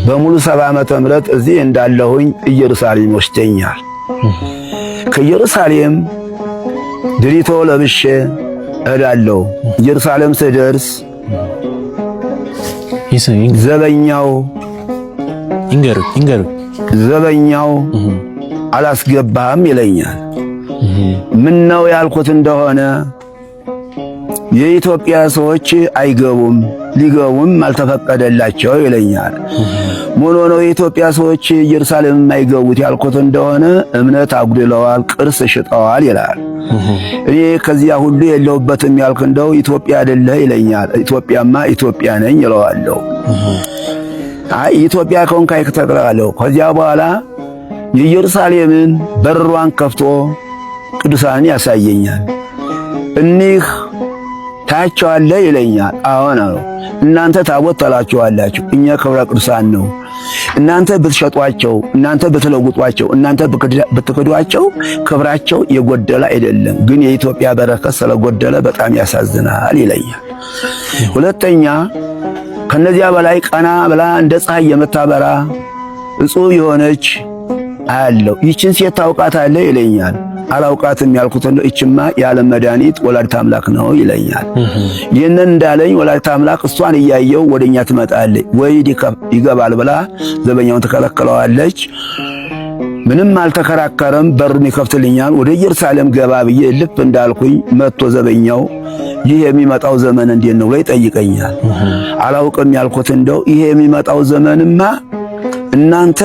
በሙሉ 70 ዓመተ ምህረት እዚህ እንዳለሁኝ ኢየሩሳሌም ወስደኛል። ከኢየሩሳሌም ድሪቶ ለብሼ እሄዳለሁ። ኢየሩሳሌም ስደርስ ዘበኛው ዘበኛው አላስገባህም ይለኛል። ምን ነው ያልኩት እንደሆነ የኢትዮጵያ ሰዎች አይገቡም፣ ሊገቡም አልተፈቀደላቸው ይለኛል። ምን ነው የኢትዮጵያ ሰዎች ኢየሩሳሌም የማይገቡት ያልኩት እንደሆነ እምነት አጉድለዋል፣ ቅርስ ሽጠዋል ይላል። እኔ ከዚያ ሁሉ የለውበትም ያልክ እንደው ኢትዮጵያ አይደለህ ይለኛል። ኢትዮጵያማ ኢትዮጵያ ነኝ ይለዋለሁ። አይ ኢትዮጵያ ከሆንክ አይተቀበላለሁ። ከዚያ በኋላ የኢየሩሳሌምን በሯን ከፍቶ ቅዱሳን ያሳየኛል። እኒህ ታያቸዋለህ ይለኛል። አዎን ነው። እናንተ ታቦት ተላችኋላችሁ፣ እኛ ክብረ ቅዱሳን ነው። እናንተ ብትሸጧቸው፣ እናንተ ብትለውጧቸው፣ እናንተ ብትክዷቸው ክብራቸው የጎደለ አይደለም፣ ግን የኢትዮጵያ በረከት ስለጎደለ በጣም ያሳዝናል ይለኛል። ሁለተኛ ከነዚያ በላይ ቀና ብላ እንደ ፀሐይ የምታበራ እጹብ የሆነች አያለው። ይችን ሴት ታውቃታለህ ይለኛል። አላውቃትም ያልኩት ነው። እችማ የዓለም መድኃኒት ወላዲተ አምላክ ነው ይለኛል። ይህንን እንዳለኝ ወላዲተ አምላክ እሷን እያየው ወደኛ ትመጣለች። ወይድ ይገባል ብላ ዘበኛውን ትከለክለዋለች። ምንም አልተከራከረም። በሩን ይከፍትልኛል። ወደ ኢየሩሳሌም ገባ ብዬ ልፍ እንዳልኩኝ መጥቶ ዘበኛው ይህ የሚመጣው ዘመን እንዴት ነው ብሎ ይጠይቀኛል። አላውቅም ያልኩት እንደው ይሄ የሚመጣው ዘመንማ እናንተ